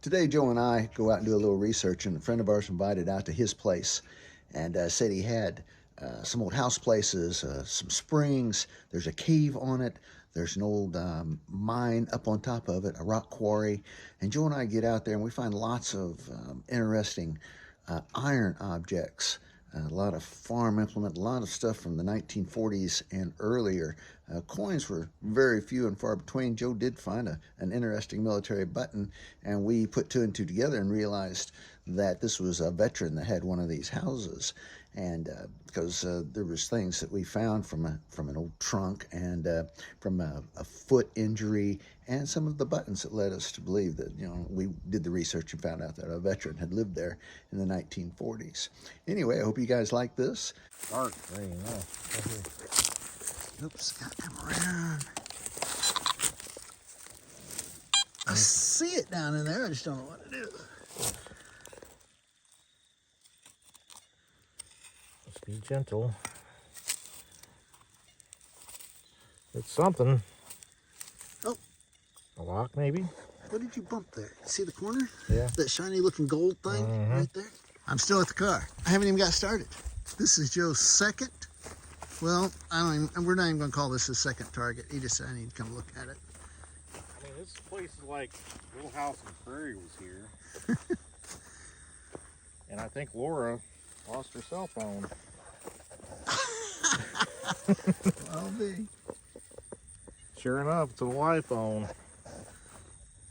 Today, Joe and I go out and do a little research, and a friend of ours invited out to his place and said he had some old house places, some springs, there's a cave on it, there's an old mine up on top of it, a rock quarry. And Joe and I get out there and we find lots of interesting iron objects. A lot of farm implement, a lot of stuff from the 1940s and earlier. Coins were very few and far between. Joe did find an interesting military button, and we put two and two together and realized that this was a veteran that had one of these houses. And because there was things that we found from an old trunk and from a foot injury, and some of the buttons that led us to believe that, you know, we did the research and found out that a veteran had lived there in the 1940s. Anyway, I hope you guys like this. Dark green, yeah. Oops, gotta come around. I see it down in there, I just don't know what to do. Just be gentle. It's something. Oh. A lock, maybe? What did you bump there? See the corner? Yeah. That shiny looking gold thing right there? I'm still at the car. I haven't even got started. This is Joe's second. Well, we're not even gonna call this his second target. He just said I need to come look at it. I mean, this place is like Little House on the Prairie was here. And I think Laura lost her cell phone. Well, be. Sure enough, it's an iPhone.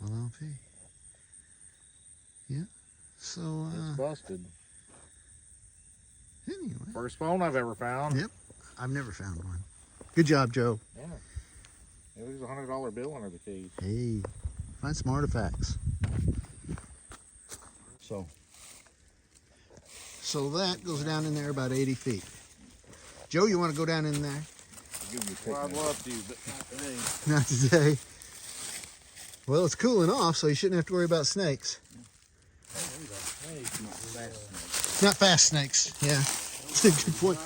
Well, be. Yeah. So, It's busted. anyway. First phone I've ever found. Yep. I've never found one. Good job, Joe. Yeah. It was a $100 bill under the case. Hey, find some artifacts. So that goes down in there about 80 feet. Joe, you want to go down in there? Well, I'd love to, but not today. Not today. Well, it's cooling off, so you shouldn't have to worry about snakes. Not fast snakes, yeah. That's a good point.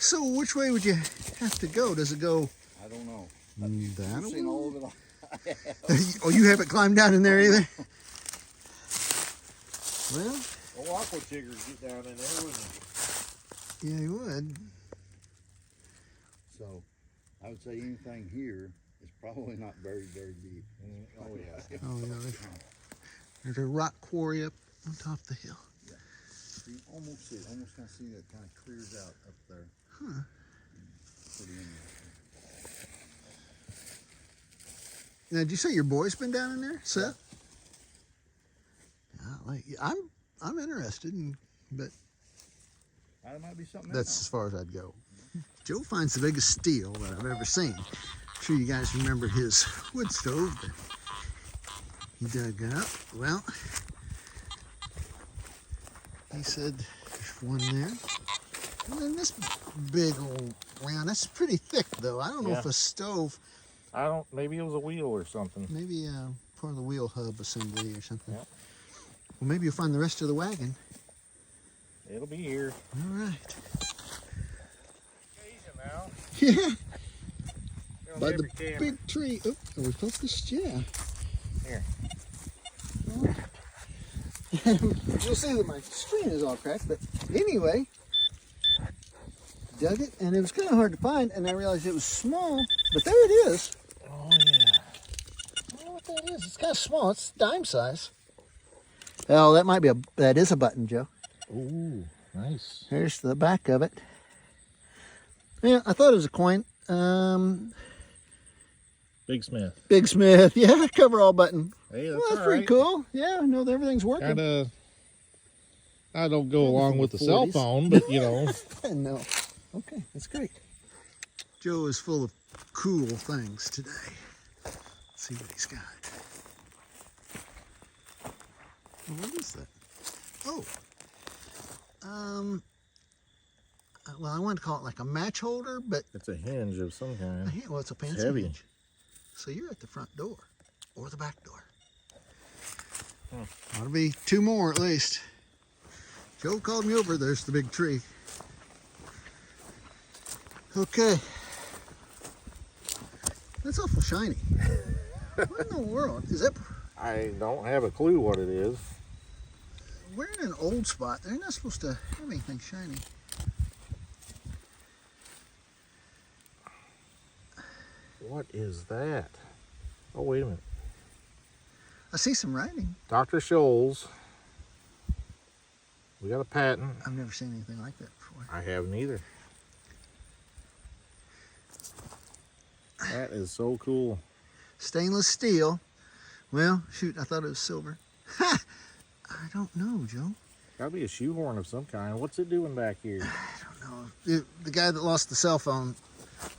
So which way would you have to go? Does it go I don't know. that I've seen way? all of it. Oh, you haven't climbed down in there either? Well, Oh, aqua chiggers get down in there, wouldn't it? yeah, you would. So I would say anything here is probably not very, very deep. Oh, yeah. Oh, yeah. There's a rock quarry up on top of the hill. You can almost see it. Almost kind of see that kind of clears out up there. Huh. Pretty interesting. Now, did you say your boy's been down in there, Seth? Yeah, I'm interested, but There might be something that's as far as I'd go. Joe finds the biggest steel that I've ever seen. I'm sure you guys remember his wood stove that he dug up. Well, he said there's one there. And then this big old round, that's pretty thick though. I don't know if a stove, Maybe it was a wheel or something. maybe part of the wheel hub assembly or something. Yep. Well, maybe you'll find the rest of the wagon. It'll be here. All right. Occasion now. Yeah, It'll by be the every camera. big tree. Oh, are we focused? Yeah. Here. You'll see that my screen is all cracked, but anyway, dug it, and it was kind of hard to find, and I realized it was small, but there it is. Oh, yeah. I don't know what that is. It's kind of small. It's dime size. Oh, that is a button, Joe. Ooh, nice. There's the back of it. Yeah, I thought it was a coin. Big Smith. Big Smith. Yeah, coverall button. Hey, that's Well, that's all pretty right. cool. Yeah, I know that everything's working. I don't go along with the cell 40s. phone, but you know. No. Okay, that's great. Joe is full of cool things today. Let's see what he's got. What is that? Oh. Well, I want to call it like a match holder, but It's a hinge of some kind. well, it's a fancy heavy. hinge. So you're at the front door or the back door. Ought to be two more at least. Joe called me over. There's the big tree. Okay. That's awful shiny. What in the world? Is that I don't have a clue what it is. We're in an old spot. They're not supposed to have anything shiny. What is that? Oh, wait a minute. I see some writing. Dr. Scholl's. We got a patent. I've never seen anything like that before. I haven't either. That is so cool. Stainless steel. Well, shoot, I thought it was silver. Ha! I don't know, Joe. Gotta be a shoehorn of some kind. What's it doing back here? I don't know. The guy that lost the cell phone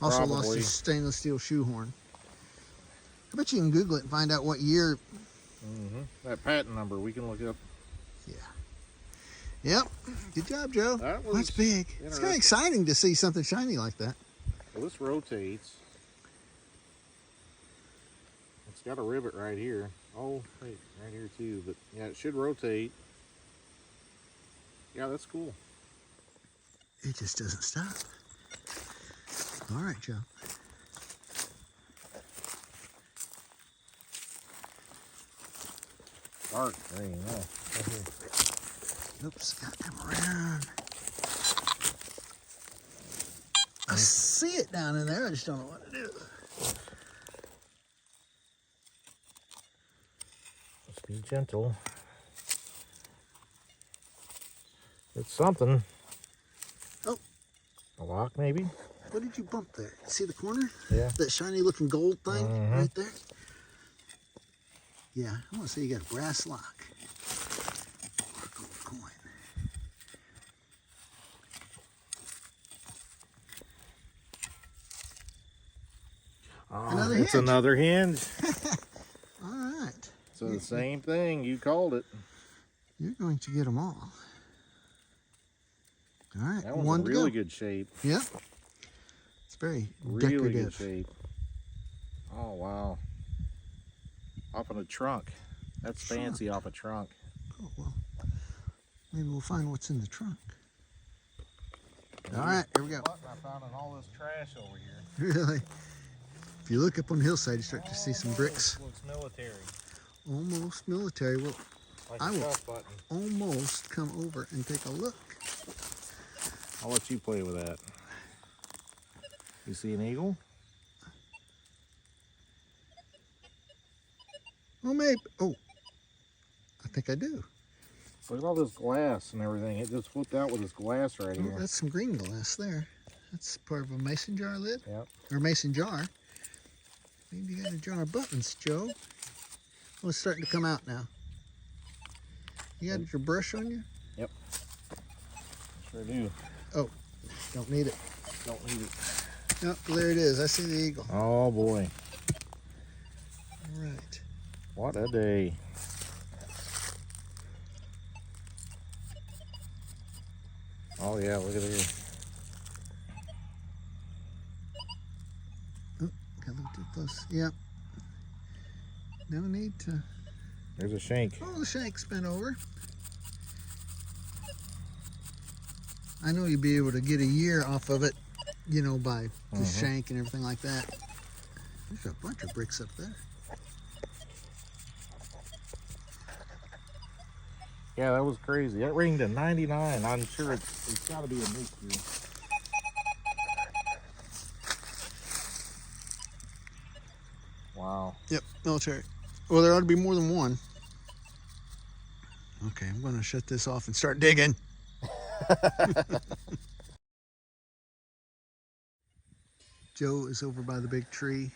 also lost Probably. his stainless steel shoehorn. I bet you can Google it and find out what year. That patent number, we can look it up. Yeah. Yep. Good job, Joe. That was That's big. It's kind of exciting to see something shiny like that. Well, this rotates. It's got a rivet right here. Oh, wait, right here too. But yeah, it should rotate. Yeah, that's cool. It just doesn't stop. All right, Joe. Dark green, yeah. Right here. Oops, gotta come around. I see it down in there. I just don't know what to do. Just be gentle. It's something. Oh. A lock, maybe? What did you bump there? See the corner? Yeah. That shiny looking gold thing right there? Yeah, I want to say you got a brass lock. Or a gold coin. Another it's hinge. another hinge. All right. So the same thing, you called it. You're going to get them all. All right, That one's one in to really go. good shape. Yep. It's very Really decorative. good shape. Oh, wow. Off in a trunk. That's fancy off a trunk. Oh, well, maybe we'll find what's in the trunk. All right, here we go. I found in all this trash over here. Really? If you look up on the hillside, you start to see some bricks. Looks military. Almost military. Well, Like I a will cuff button. almost come over and take a look. I'll let you play with that. You see an eagle? Oh, maybe. Oh, I think I do. Look at all this glass and everything. It just flipped out with this glass right Oh, here. that's some green glass there. That's part of a mason jar lid. Yep. Or mason jar. Maybe you got a jar of buttons, Joe. Oh, it's starting to come out now. You got your brush on you? Yep. Sure do. Oh, don't need it. Don't need it. Nope, there it is. I see the eagle. Oh boy. All right. What a day. Oh yeah, look at here. Oh, gotta look too close. Yep. No need to. There's a shank. Oh, the shank's been over. I know you'd be able to get a year off of it, you know, by the shank and everything like that. There's a bunch of bricks up there. Yeah, that was crazy. That ringed to 99. I'm sure it's got to be a mystery. Wow. Yep, military. Well, there ought to be more than one. Okay, I'm going to shut this off and start digging. Joe is over by the big tree.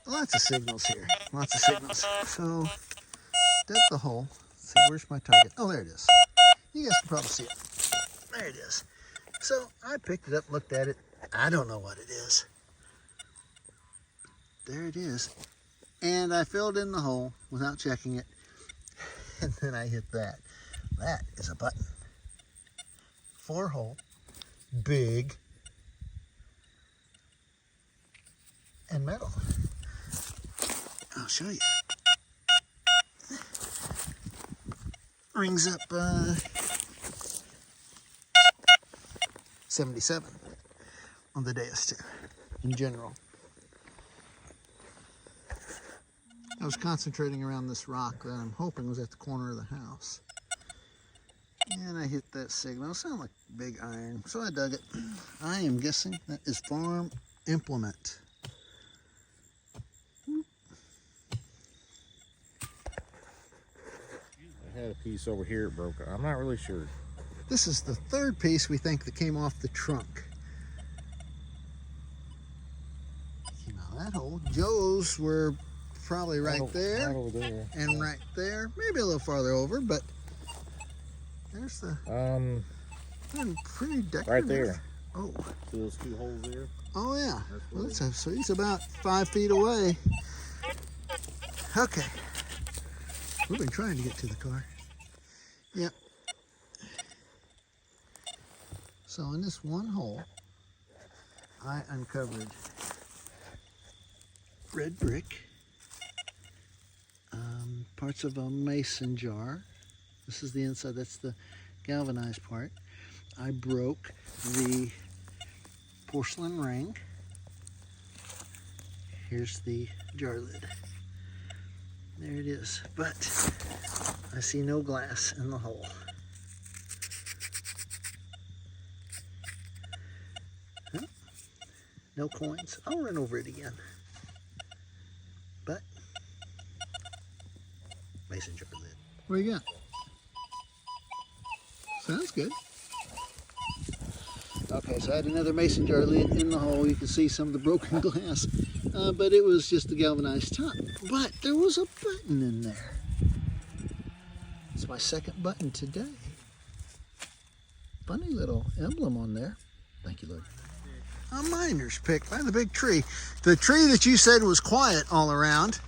Lots of signals here. Lots of signals. So, dug the hole. Let's see, where's my target? Oh, there it is. You guys can probably see it. There it is. So, I picked it up, looked at it. I don't know what it is. There it is. And I filled in the hole without checking it. And then I hit that. That is a button. 4-hole, big, and metal. I'll show you. Rings up 77 on the Deus too, in general. was concentrating around this rock that I'm hoping was at the corner of the house. And I hit that signal. It sounded like big iron, so I dug it. I am guessing that is farm implement. I had a piece over here, it broke. I'm not really sure. This is the third piece we think that came off the trunk. Now that hole, Joe's were probably right there, Right over there. and right there, maybe a little farther over, but there's the pretty decorative. Right there. Oh, See those two holes there? oh yeah. That's Well, what that's so he's about 5 feet away. Okay. We've been trying to get to the car. Yep. So in this one hole, I uncovered red brick, parts of a mason jar. This is the inside, that's the galvanized part. I broke the porcelain ring. Here's the jar lid. There it is, but I see no glass in the hole. Huh? No coins. I'll run over it again. But mason jar lid. What do you got? Sounds good. Okay, so I had another mason jar lid in the hole. You can see some of the broken glass, but it was just the galvanized top. But there was a button in there. It's my second button today. Funny little emblem on there. Thank you, Lord. A miner's pick by the big tree. The tree that you said was quiet all around.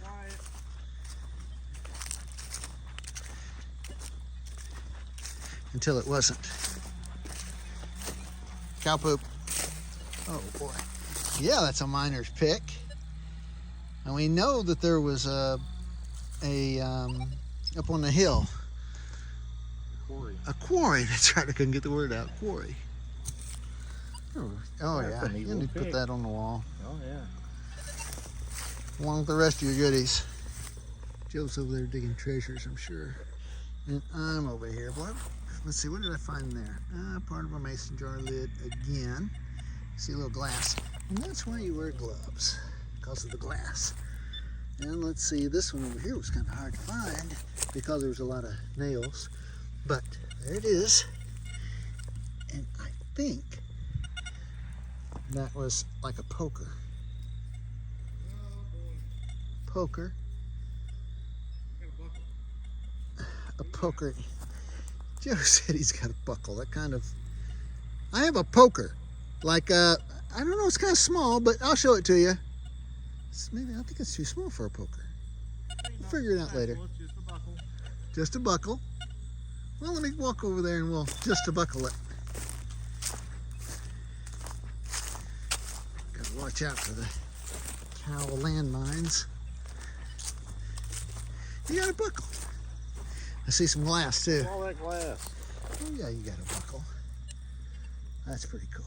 Until it wasn't. Cow poop. Oh boy. Yeah, that's a miner's pick. And we know that there was a up on the hill. Quarry. A quarry. That's right. I couldn't get the word out. Quarry. Oh That's yeah. a neat You need to little put pick. that on the wall. Oh yeah. Along with the rest of your goodies. Joe's over there digging treasures, I'm sure. And I'm over here. What? Let's see, what did I find there? Part of a mason jar lid again. See a little glass. And that's why you wear gloves, because of the glass. And let's see, this one over here was kind of hard to find because there was a lot of nails. But there it is. And I think that was like a poker. Poker. A poker. Joe said he's got a buckle. That kind of. I have a poker. Like, I don't know, it's kind of small, but I'll show it to you. Maybe, I think it's too small for a poker. We'll figure it out later. Just a buckle. Just a buckle. Well, let me walk over there and we'll just a buckle it. Gotta watch out for the cow landmines. You got a buckle. I see some glass too. All that glass. Oh yeah, you got a buckle. That's pretty cool.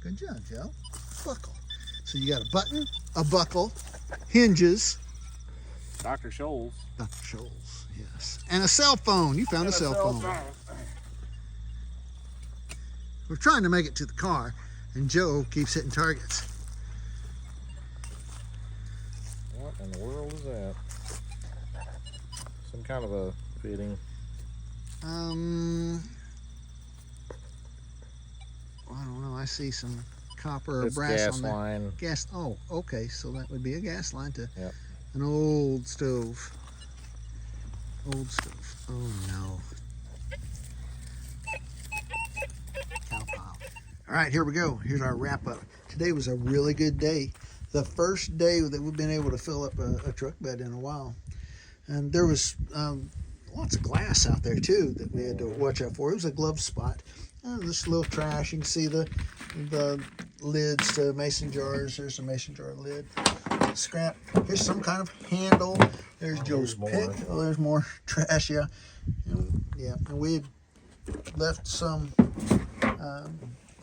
Good job, Joe. Buckle. So you got a button, a buckle, hinges. Dr. Scholl's. Dr. Scholl's, yes. And a cell phone. You found a cell phone. We're trying to make it to the car, and Joe keeps hitting targets. What in the world is that? Some kind of a fitting. I don't know. I see some copper or It's brass gas on there. line. Gas. Oh, okay. So that would be a gas line to Yep. an old stove. Old stove. Oh no. Cow pile. All right, here we go. Here's our wrap up. Today was a really good day. The first day that we've been able to fill up a truck bed in a while. And there was lots of glass out there too that we had to watch out for. It was a glove spot. This little trash. You can see the lids to mason jars. There's a mason jar lid. Scrap. Here's some kind of handle. There's Joe's there's more. pick. Oh, there's more trash. Yeah, and we had left some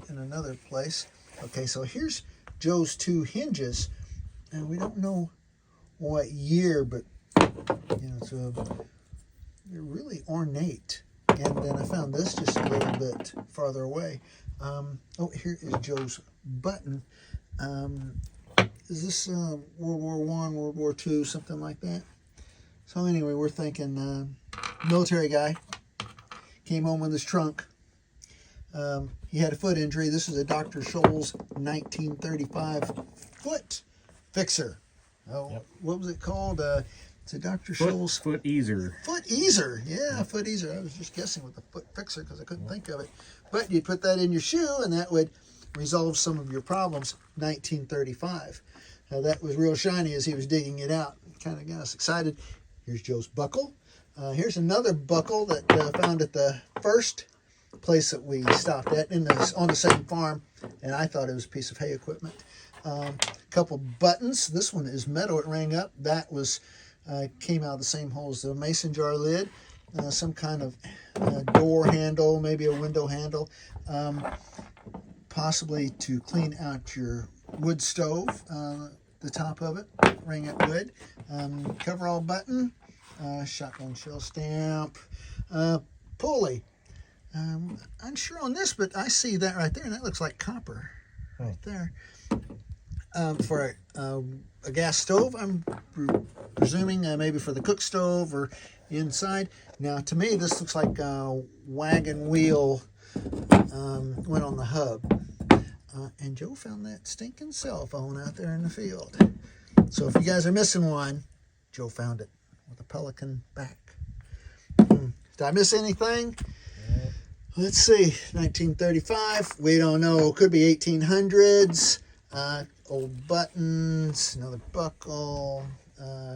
in another place. Okay, so here's Joe's two hinges, and we don't know what year, but they're really ornate. And then I found this just a little bit farther away. Here is Joe's button. Is this World War I, World War II, something like that? So anyway, we're thinking military guy came home with his trunk. He had a foot injury. This is a Dr. Scholl's 1935 foot fixer. What was it called? It's a Dr. Scholl's Foot easer. foot easer. Yeah, foot easer. I was just guessing with the foot fixer because I couldn't think of it. But you'd put that in your shoe and that would resolve some of your problems. 1935. That was real shiny as he was digging it out. Kind of got us excited. Here's Joe's buckle. Here's another buckle that I found at the first place that we stopped at on the same farm, and I thought it was a piece of hay equipment. Couple buttons. This one is metal. It rang up. That was came out of the same hole as the mason jar lid. Some kind of door handle, maybe a window handle, possibly to clean out your wood stove. The top of it, ring up wood. Coverall button, shotgun shell stamp, pulley. Unsure on this, but I see that right there, and that looks like copper right there. For a gas stove, I'm presuming maybe for the cook stove or inside. Now, to me, this looks like a wagon wheel went on the hub. And Joe found that stinking cell phone out there in the field. So if you guys are missing one, Joe found it with a Pelican back. Did I miss anything? Let's see, 1935, we don't know, could be 1800s, old buttons, another buckle,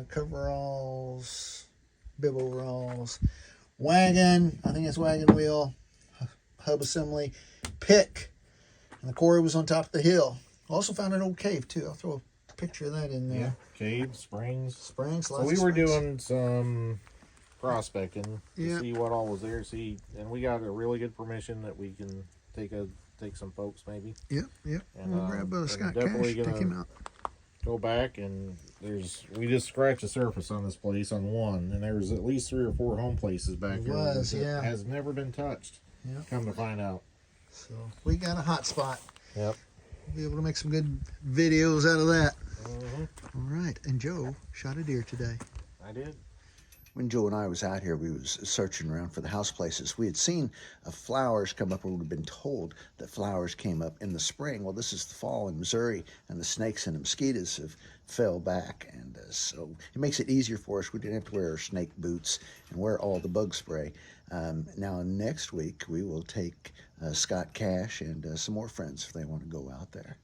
coveralls, bibble rolls, wagon, I think it's wagon wheel, hub assembly, pick, and the quarry was on top of the hill. Also found an old cave too, I'll throw a picture of that in there. Yeah, cave, springs. Springs, So lots we of were springs. doing some prospecting to Yeah. see what all was there. And we got a really good permission that we can take some folks maybe. Yep. And, We'll grab and Scott definitely Cash, take gonna him out. Go back and we just scratched the surface on this place on one, and there's at least 3 or 4 home places back there Was, that yeah. has never been touched. Yeah. Come to find out. So we got a hot spot. Yep. We'll be able to make some good videos out of that. Mm-hmm. All right, and Joe shot a deer today. I did. When Joe and I was out here, we was searching around for the house places. We had seen flowers come up, or we'd been told that flowers came up in the spring. Well, this is the fall in Missouri, and the snakes and the mosquitoes have fell back, and so it makes it easier for us. We didn't have to wear our snake boots and wear all the bug spray. Now, next week, we will take Scott Cash and some more friends if they want to go out there.